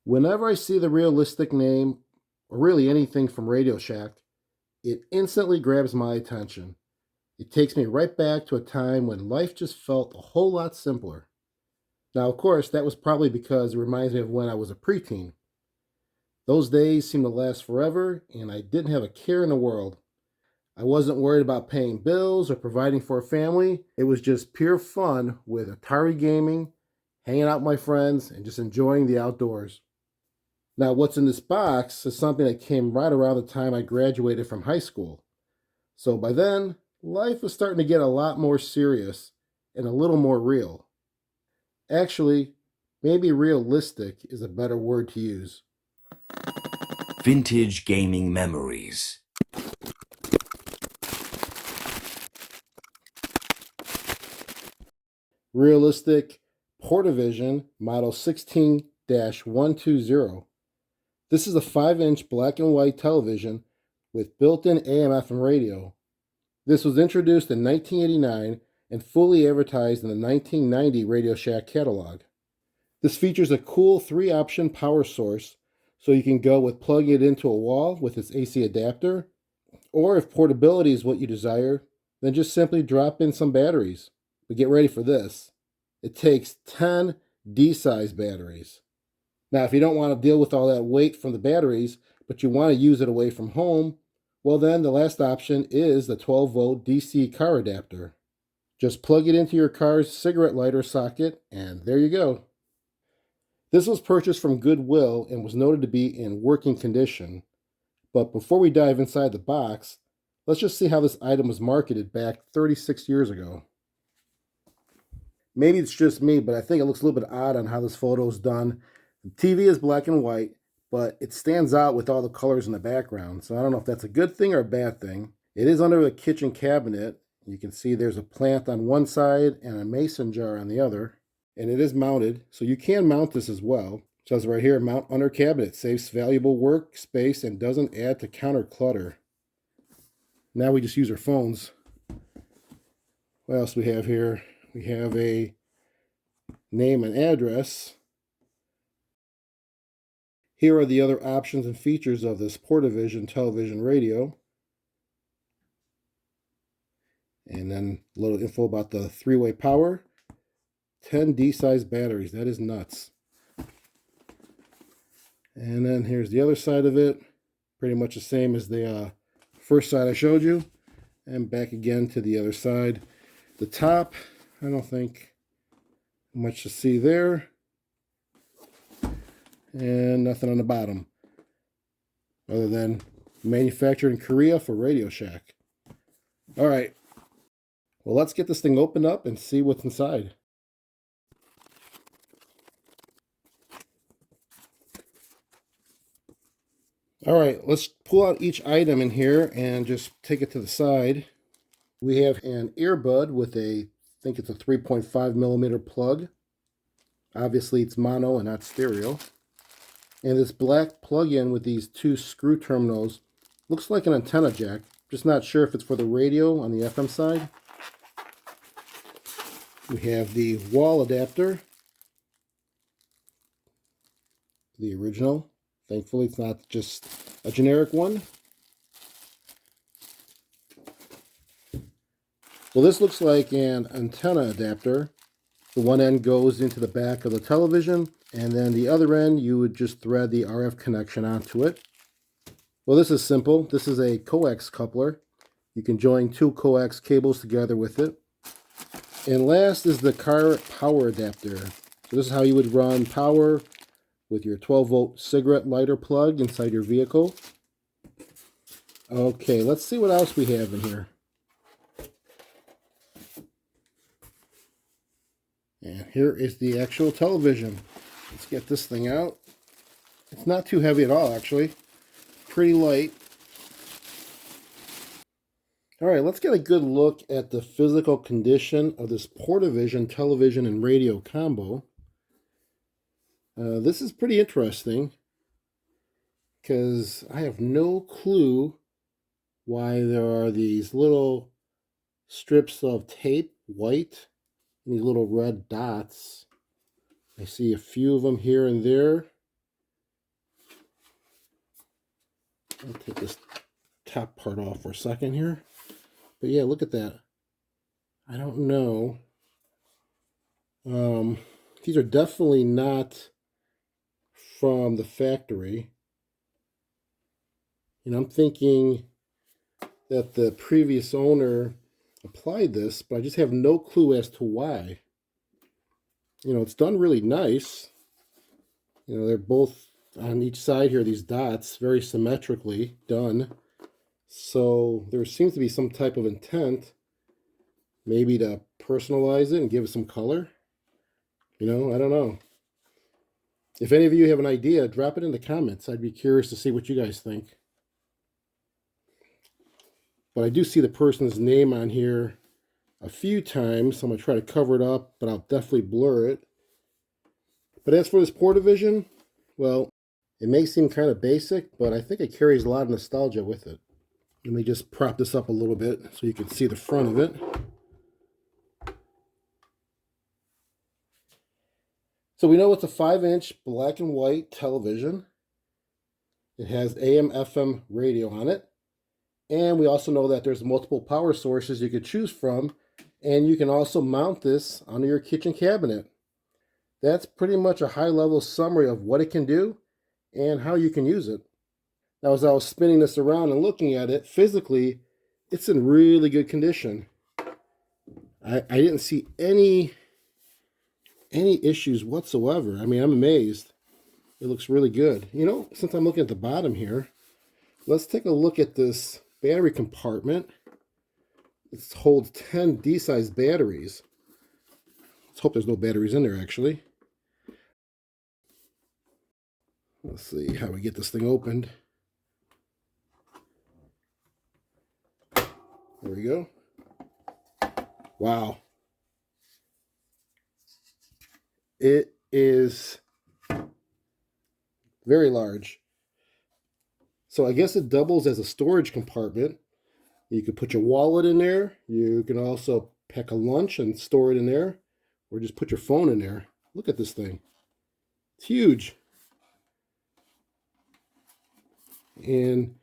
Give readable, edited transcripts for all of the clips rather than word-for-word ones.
Whenever I see the realistic name, or really anything from Radio Shack, it instantly grabs my attention. It takes me right back to a time when life just felt a whole lot simpler. Now, of course, that was probably because it reminds me of when I was a preteen. Those days seemed to last forever, and I didn't have a care in the world. I wasn't worried about paying bills or providing for a family. It was just pure fun with Atari gaming, hanging out with my friends, and just enjoying the outdoors. Now, what's in this box is something that came right around the time I graduated from high school. So by then, life was starting to get a lot more serious and a little more real. Actually, maybe realistic is a better word to use. Vintage gaming memories. Realistic PortaVision model 16-120. This is a 5-inch black and white television with built-in AM/FM radio. This was introduced in 1989 and fully advertised in the 1990 Radio Shack catalog. This features a cool 3-option power source, so you can go with plugging it into a wall with its AC adapter, or if portability is what you desire, then just simply drop in some batteries. But get ready for this. It takes 10 D-size batteries. Now, if you don't want to deal with all that weight from the batteries, but you want to use it away from home, well then the last option is the 12-volt DC car adapter. Just plug it into your car's cigarette lighter socket, and there you go. This was purchased from Goodwill and was noted to be in working condition. But before we dive inside the box, let's just see how this item was marketed back 36 years ago. Maybe it's just me, but I think it looks a little bit odd on how this photo is done. The TV is black and white, but it stands out with all the colors in the background. So I don't know if that's a good thing or a bad thing. It is under a kitchen cabinet. You can see there's a plant on one side and a mason jar on the other. And it is mounted, so you can mount this as well. It says right here, mount under cabinet. Saves valuable work space and doesn't add to counter clutter. Now we just use our phones. What else do we have here? We have a name and address. Here are the other options and features of this PortaVision television radio. And then a little info about the 3-way power. 10 D-size batteries. That is nuts. And then here's the other side of it. Pretty much the same as the first side I showed you. And back again to the other side. The top, I don't think much to see there. And nothing on the bottom. Other than manufactured in Korea for Radio Shack. All right. Well, let's get this thing opened up and see what's inside. All right, let's pull out each item in here and just take it to the side. We have an earbud with I think it's a 3.5 millimeter plug. Obviously it's mono and not stereo. And this black plug-in with these 2 screw terminals looks like an antenna jack. Just not sure if it's for the radio on the FM side. We have the wall adapter. The original. Thankfully, it's not just a generic one. Well, this looks like an antenna adapter. The one end goes into the back of the television, and then the other end, you would just thread the RF connection onto it. Well, this is simple. This is a coax coupler. You can join 2 coax cables together with it. And last is the car power adapter. So this is how you would run power with your 12-volt cigarette lighter plug inside your vehicle. Okay, let's see what else we have in here. And here is the actual television. Let's get this thing out. It's not too heavy at all, actually. Pretty light. All right, let's get a good look at the physical condition of this PortaVision television and radio combo. This is pretty interesting because I have no clue why there are these little strips of tape, white, and these little red dots. I see a few of them here and there. I'll take this top part off for a second here. But yeah, look at that. I don't know. These are definitely not from the factory. And I'm thinking that the previous owner applied this, but I just have no clue as to why. It's done really nice. They're both on each side here, these dots, very symmetrically done. So there seems to be some type of intent, maybe to personalize it and give it some color. I don't know. If any of you have an idea, drop it in the comments. I'd be curious to see what you guys think. But I do see the person's name on here a few times, so I'm going to try to cover it up, but I'll definitely blur it. But as for this PortaVision, well, it may seem kind of basic, but I think it carries a lot of nostalgia with it. Let me just prop this up a little bit so you can see the front of it. So we know it's a 5-inch black and white television. It has AM/FM radio on it. And we also know that there's multiple power sources you could choose from. And you can also mount this onto your kitchen cabinet. That's pretty much a high-level summary of what it can do and how you can use it. Now, as I was spinning this around and looking at it, physically, it's in really good condition. I didn't see any issues whatsoever. I mean, I'm amazed. It looks really good. Since I'm looking at the bottom here, let's take a look at this battery compartment. It holds 10 D-sized batteries. Let's hope there's no batteries in there, actually. Let's see how we get this thing opened. There we go. Wow. It is very large. So I guess it doubles as a storage compartment. You could put your wallet in there. You can also pack a lunch and store it in there, or just put your phone in there. Look at this thing. It's huge. And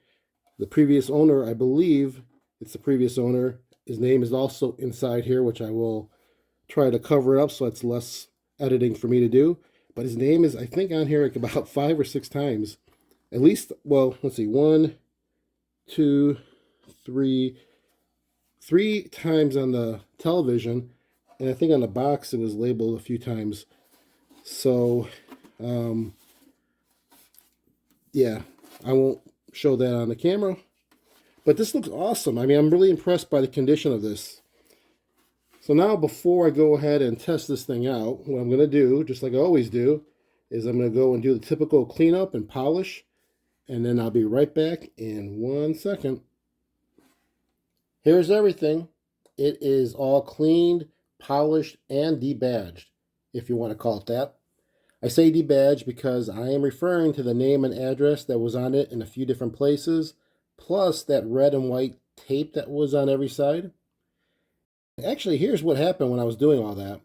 the previous owner, I believe it's the previous owner, his name is also inside here, which I will try to cover it up so it's less editing for me to do. But his name is, I think, on here like about 5 or 6 times. At least, well, let's see, 1, 2, 3 times on the television. And I think on the box it was labeled a few times. So, yeah, I won't show that on the camera. But this looks awesome. I mean, I'm really impressed by the condition of this. So now, before I go ahead and test this thing out, what I'm going to do, just like I always do, is I'm going to go and do the typical cleanup and polish. And then I'll be right back in 1 second. Here's everything. It is all cleaned, polished, and debadged, if you want to call it that. I say debadged because I am referring to the name and address that was on it in a few different places, plus that red and white tape that was on every side. Actually, here's what happened when I was doing all that.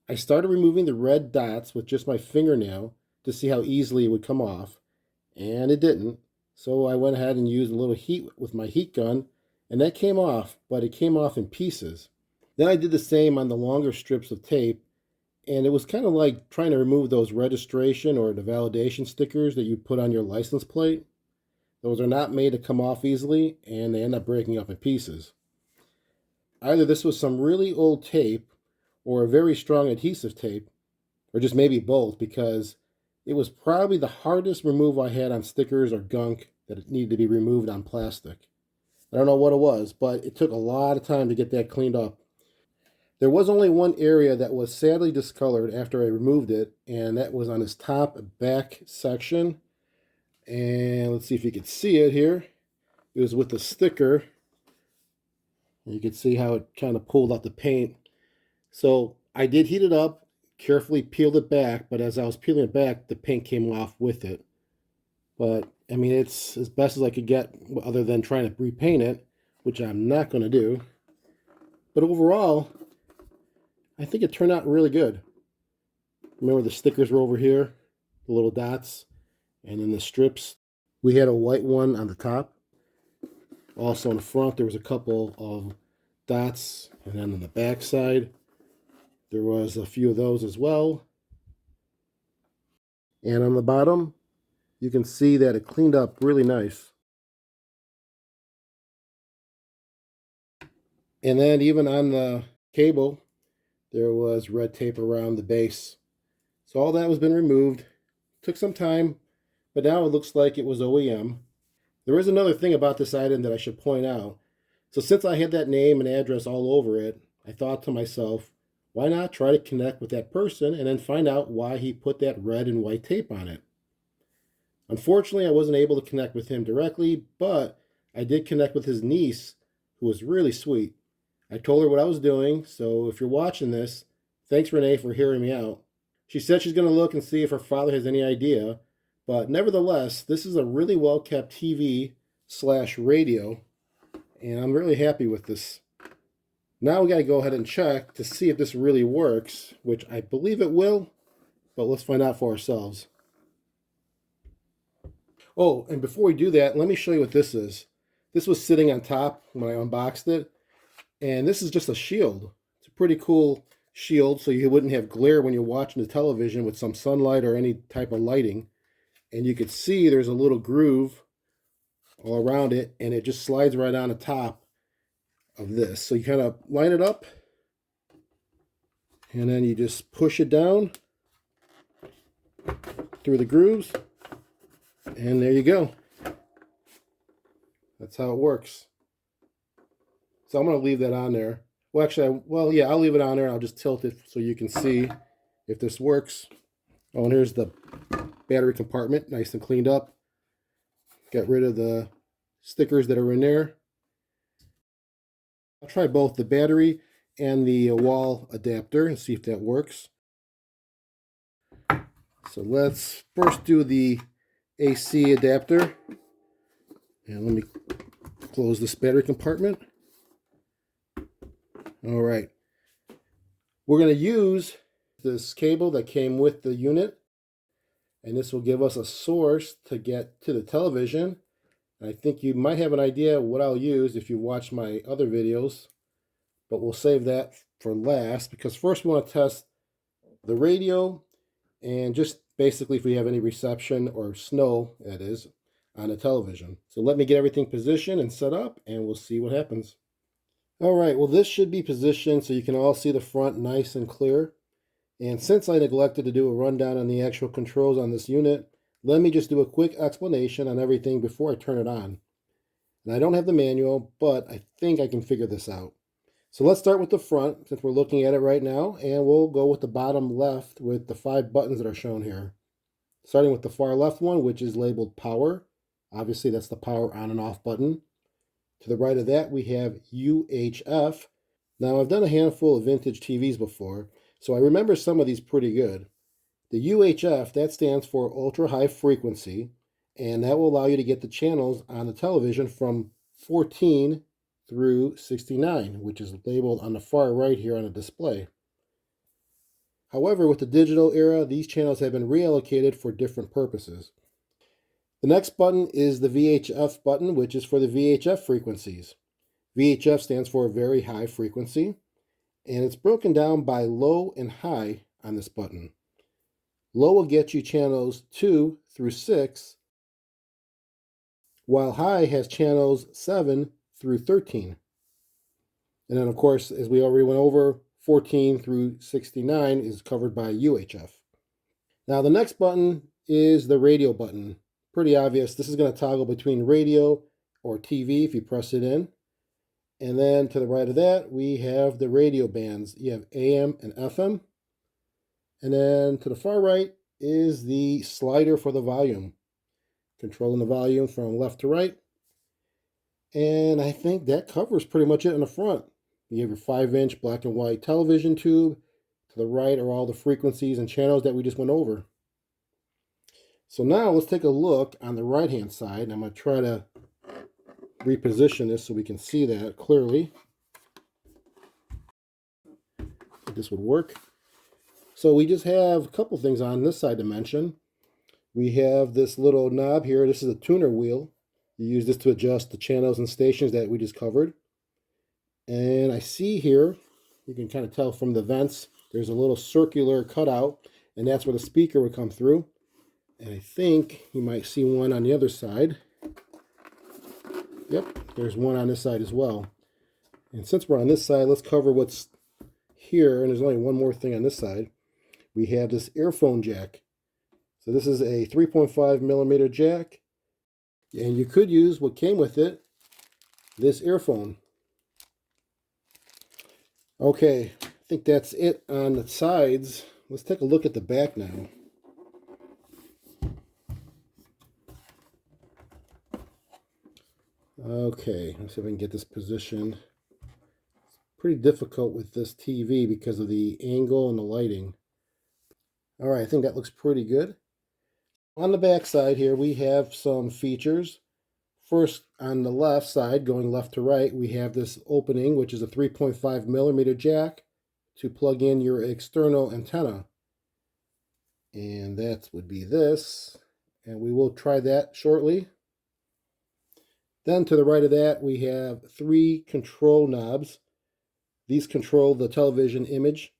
I started removing the red dots with just my fingernail to see how easily it would come off, and it didn't. So I went ahead and used a little heat with my heat gun, and that came off, but it came off in pieces. Then I did the same on the longer strips of tape, and it was kind of like trying to remove those registration or the validation stickers that you put on your license plate. Those are not made to come off easily, and they end up breaking up in pieces. Either this was some really old tape or a very strong adhesive tape, or just maybe both, because it was probably the hardest removal I had on stickers or gunk that needed to be removed on plastic. I don't know what it was, but it took a lot of time to get that cleaned up. There was only one area that was sadly discolored after I removed it, and that was on this top back section. And let's see if you can see it here. It was with the sticker. You can see how it kind of pulled out the paint. So I did heat it up, carefully peeled it back, but as I was peeling it back, the paint came off with it. But, I mean, it's as best as I could get other than trying to repaint it, which I'm not going to do. But overall, I think it turned out really good. Remember the stickers were over here, the little dots, and then the strips. We had a white one on the top. Also in the front, there was a couple of dots, and then on the back side, there was a few of those as well. And on the bottom, you can see that it cleaned up really nice. And then even on the cable, there was red tape around the base. So all that was been removed. Took some time, but now it looks like it was OEM. There is another thing about this item that I should point out. So since I had that name and address all over it, I thought to myself, why not try to connect with that person and then find out why he put that red and white tape on it? Unfortunately, I wasn't able to connect with him directly, but I did connect with his niece, who was really sweet. I told her what I was doing, so if you're watching this, thanks Renee for hearing me out. She said she's going to look and see if her father has any idea, but nevertheless, this is a really well kept TV/radio, and I'm really happy with this. Now we got to go ahead and check to see if this really works, which I believe it will, but let's find out for ourselves. Oh, and before we do that, let me show you what this is. This was sitting on top when I unboxed it, and this is just a shield. It's a pretty cool shield so you wouldn't have glare when you're watching the television with some sunlight or any type of lighting. And you can see there's a little groove all around it, and it just slides right on the top of this. So you kind of line it up, and then you just push it down through the grooves, and there you go. That's how it works. So I'm going to leave that on there. Well, actually, I'll leave it on there. I'll just tilt it so you can see if this works. Oh, and here's the battery compartment, nice and cleaned up. Got rid of the stickers that are in there. I'll try both the battery and the wall adapter and see if that works. So let's first do the AC adapter. And let me close this battery compartment. All right. We're going to use this cable that came with the unit, and this will give us a source to get to the television. I think you might have an idea what I'll use if you watch my other videos, but we'll save that for last because first we want to test the radio and just basically if we have any reception or snow, that is, on the television. So let me get everything positioned and set up, and we'll see what happens. All right, well, this should be positioned so you can all see the front nice and clear. And since I neglected to do a rundown on the actual controls on this unit, let me just do a quick explanation on everything before I turn it on. And I don't have the manual, but I think I can figure this out. So let's start with the front, since we're looking at it right now, and we'll go with the bottom left with the 5 buttons that are shown here. Starting with the far left one, which is labeled power. Obviously, that's the power on and off button. To the right of that, we have UHF. Now, I've done a handful of vintage TVs before, so I remember some of these pretty good. The UHF, that stands for ultra high frequency, and that will allow you to get the channels on the television from 14 through 69, which is labeled on the far right here on the display. However, with the digital era, these channels have been reallocated for different purposes. The next button is the VHF button, which is for the VHF frequencies. VHF stands for very high frequency, and it's broken down by low and high on this button. Low will get you channels 2 through 6, while high has channels 7 through 13. And then, of course, as we already went over, 14 through 69 is covered by UHF. Now, the next button is the radio button. Pretty obvious. This is going to toggle between radio or TV if you press it in. And then to the right of that, we have the radio bands. You have AM and FM. And then to the far right is the slider for the volume, controlling the volume from left to right. And I think that covers pretty much it in the front. You have your 5-inch black and white television tube. To the right are all the frequencies and channels that we just went over. So now let's take a look on the right-hand side. I'm going to try to reposition this so we can see that clearly. If this would work. So we just have a couple things on this side to mention. We have this little knob here. This is a tuner wheel. You use this to adjust the channels and stations that we just covered. And I see here, you can kind of tell from the vents, there's a little circular cutout, and that's where the speaker would come through. And I think you might see one on the other side. Yep, there's one on this side as well. And since we're on this side, let's cover what's here. And there's only one more thing on this side. We have this earphone jack. So this is a 3.5 millimeter jack. And you could use what came with it, this earphone. Okay, I think that's it on the sides. Let's take a look at the back now. Okay, let's see if I can get this positioned. Pretty difficult with this TV because of the angle and the lighting. All right, I think that looks pretty good. On the back side here, we have some features. First, on the left side, going left to right, we have this opening, which is a 3.5 millimeter jack to plug in your external antenna. And that would be this. And we will try that shortly. Then to the right of that, we have 3 control knobs. These control the television image.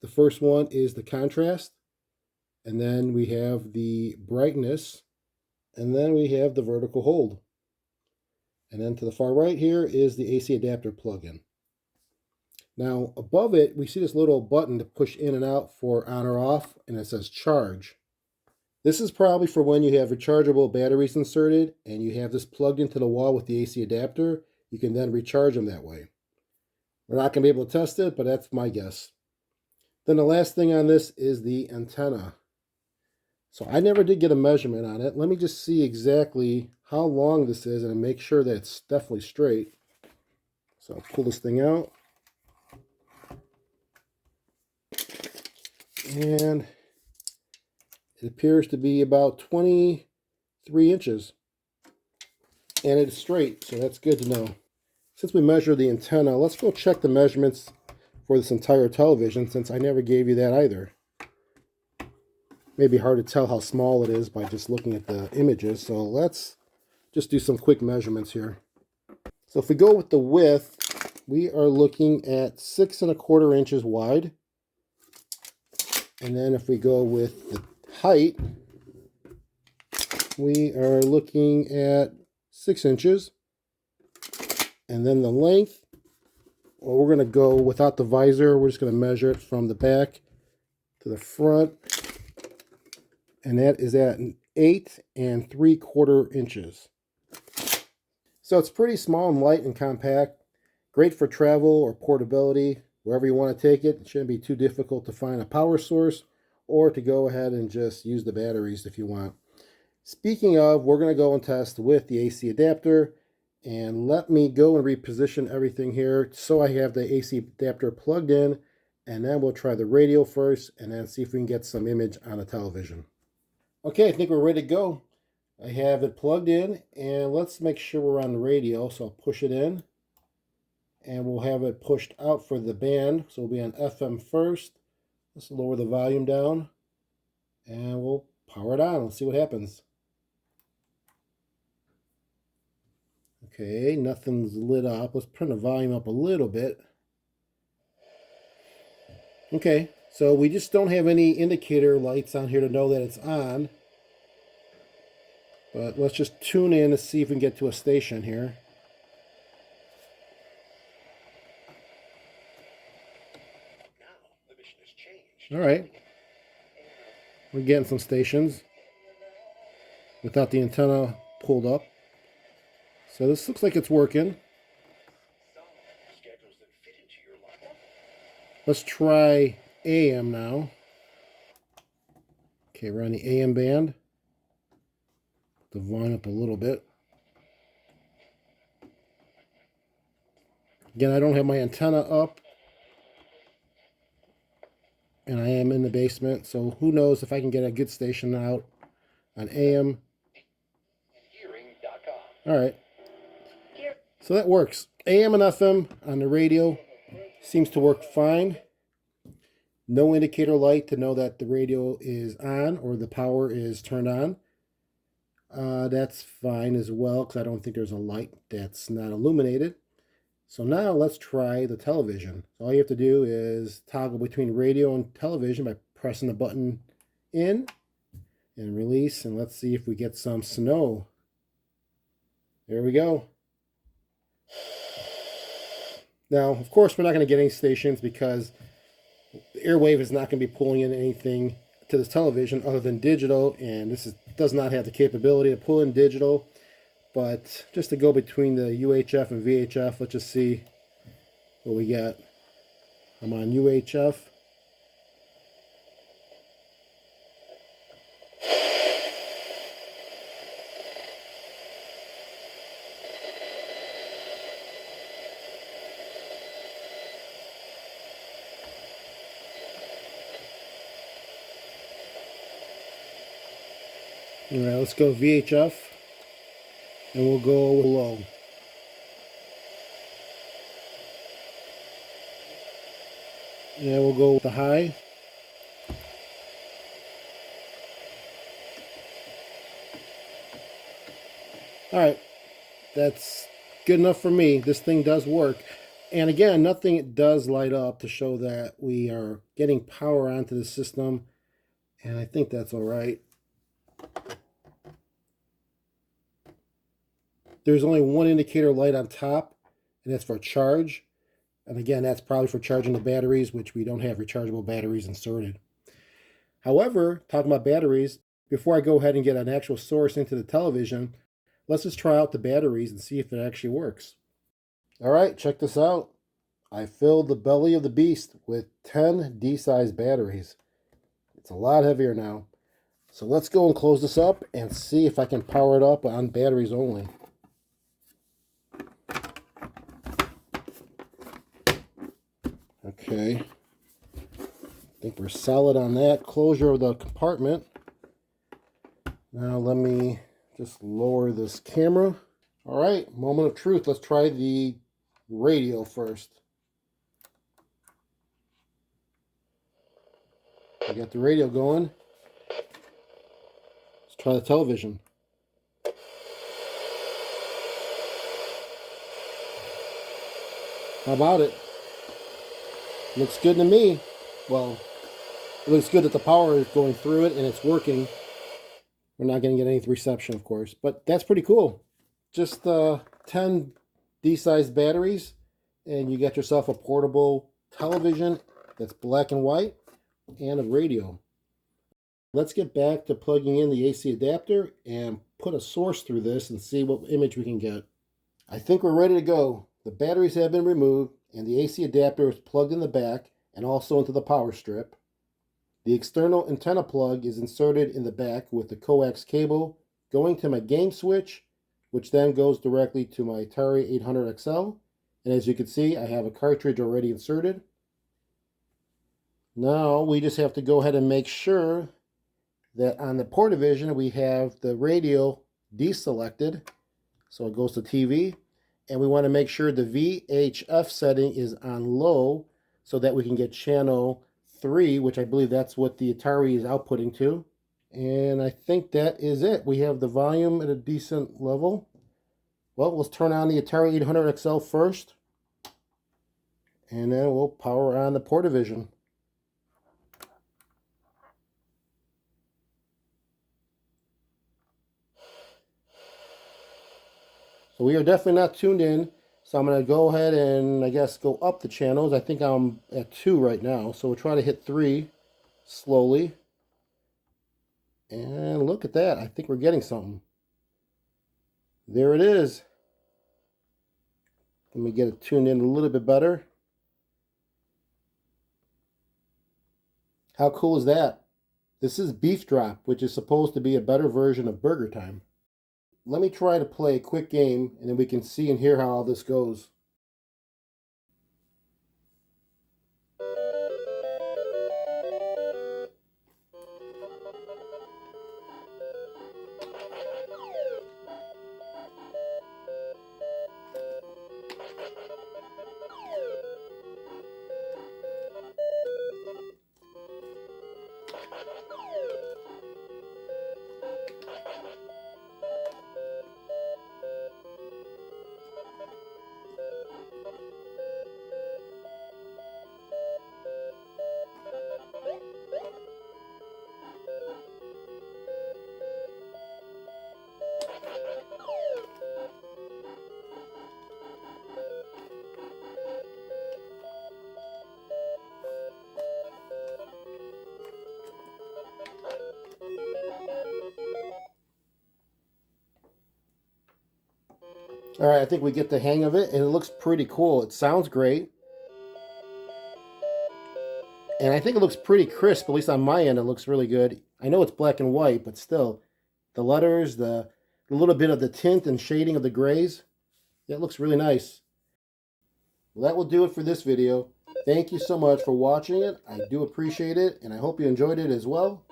The first one is the contrast, and then we have the brightness, and then we have the vertical hold. And then to the far right here is the AC adapter plug-in. Now above it, we see this little button to push in and out for on or off, and it says charge. This is probably for when you have rechargeable batteries inserted and you have this plugged into the wall with the AC adapter. You can then recharge them that way. We're not going to be able to test it, but that's my guess. Then the last thing on this is the antenna. So I never did get a measurement on it. Let me just see exactly how long this is and make sure that it's definitely straight. So I'll pull this thing out. And it appears to be about 23 inches. And it's straight, so that's good to know. Since we measured the antenna, let's go check the measurements for this entire television, since I never gave you that either. Maybe hard to tell how small it is by just looking at the images, so let's just do some quick measurements here. So if we go with the width, we are looking at 6 1/4 inches wide. And then if we go with the height, we are looking at 6 inches. And then the length, well, we're going to go without the visor. We're just going to measure it from the back to the front. And that is at 8 3/4 inches. So it's pretty small and light and compact. Great for travel or portability, wherever you want to take it. It shouldn't be too difficult to find a power source or to go ahead and just use the batteries if you want. Speaking of, we're going to go and test with the AC adapter. And let me go and reposition everything here so I have the AC adapter plugged in, and then we'll try the radio first and then see if we can get some image on the television. Okay, I think we're ready to go. I have it plugged in, and let's make sure we're on the radio. So I'll push it in, and we'll have it pushed out for the band. So we'll be on FM first. Let's lower the volume down, and we'll power it on. Let's see what happens. Okay, nothing's lit up. Let's turn the volume up a little bit. Okay, so we just don't have any indicator lights on here to know that it's on. But let's just tune in to see if we can get to a station here. All right. We're getting some stations without the antenna pulled up. So this looks like it's working. Let's try AM now. Okay, we're on the AM band. The volume up a little bit. Again, I don't have my antenna up. And I am in the basement, so who knows if I can get a good station out on AM. All right. So that works. AM and FM on the radio seems to work fine. No indicator light to know that the radio is on or the power is turned on. That's fine as well because I don't think there's a light that's not illuminated. So now let's try the television. So all you have to do is toggle between radio and television by pressing the button in and release, and let's see if we get some snow. There we go. Now, of course, we're not going to get any stations because the airwave is not going to be pulling in anything to this television other than digital, and does not have the capability to pull in digital. But just to go between the UHF and VHF, let's just see what we got. I'm on UHF. All right, let's go VHF, and we'll go low. Yeah, we'll go with the high. All right, that's good enough for me. This thing does work. And again, nothing does light up to show that we are getting power onto the system. And I think that's all right. There's only one indicator light on top, and that's for charge. And again, that's probably for charging the batteries, which we don't have rechargeable batteries inserted. However, talking about batteries, before I go ahead and get an actual source into the television, let's just try out the batteries and see if it actually works. All right, check this out. I filled the belly of the beast with 10 D-size batteries. It's a lot heavier now. So let's go and close this up and see if I can power it up on batteries only. Okay. I think we're solid on that. Closure of the compartment. Now let me just lower this camera. All right, moment of truth. Let's try the radio first. We got the radio going. Let's try the television. How about it? Looks good to me. Well, it looks good that the power is going through it and it's working. We're not going to get any reception, of course, but that's pretty cool. Just 10 D-sized batteries, and you got yourself a portable television that's black and white and a radio. Let's get back to plugging in the AC adapter and put a source through this and see what image we can get. I think we're ready to go. The batteries have been removed, and the AC adapter is plugged in the back and also into the power strip. The external antenna plug is inserted in the back with the coax cable going to my game switch, which then goes directly to my Atari 800XL. And as you can see, I have a cartridge already inserted. Now we just have to go ahead and make sure that on the PortaVision we have the radio deselected. So it goes to TV. And we want to make sure the VHF setting is on low so that we can get channel 3, which I believe that's what the Atari is outputting to. And I think that is it. We have the volume at a decent level. Well, let's turn on the Atari 800XL first, and then we'll power on the PortaVision. So we are definitely not tuned in. So I'm going to go ahead and, I guess, go up the channels. I think I'm at 2 right now. So we'll try to hit 3 slowly. And look at that. I think we're getting something. There it is. Let me get it tuned in a little bit better. How cool is that? This is Beef Drop, which is supposed to be a better version of Burger Time. Let me try to play a quick game, and then we can see and hear how all this goes. All right, I think we get the hang of it, and it looks pretty cool. It sounds great, and I think it looks pretty crisp. At least on my end, it looks really good. I know it's black and white, but still, the letters, the little bit of the tint and shading of the grays, yeah, it looks really nice. Well, that will do it for this video. Thank you so much for watching it. I do appreciate it, and I hope you enjoyed it as well.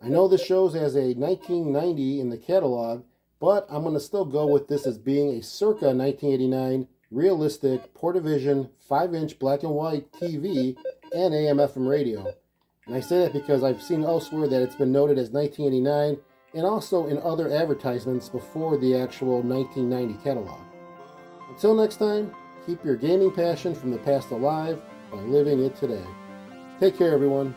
I know this shows as a 1990 in the catalog, but I'm going to still go with this as being a circa 1989 realistic PortaVision 5-inch black and white TV and AM/FM radio. And I say that because I've seen elsewhere that it's been noted as 1989 and also in other advertisements before the actual 1990 catalog. Until next time, keep your gaming passion from the past alive by living it today. Take care, everyone.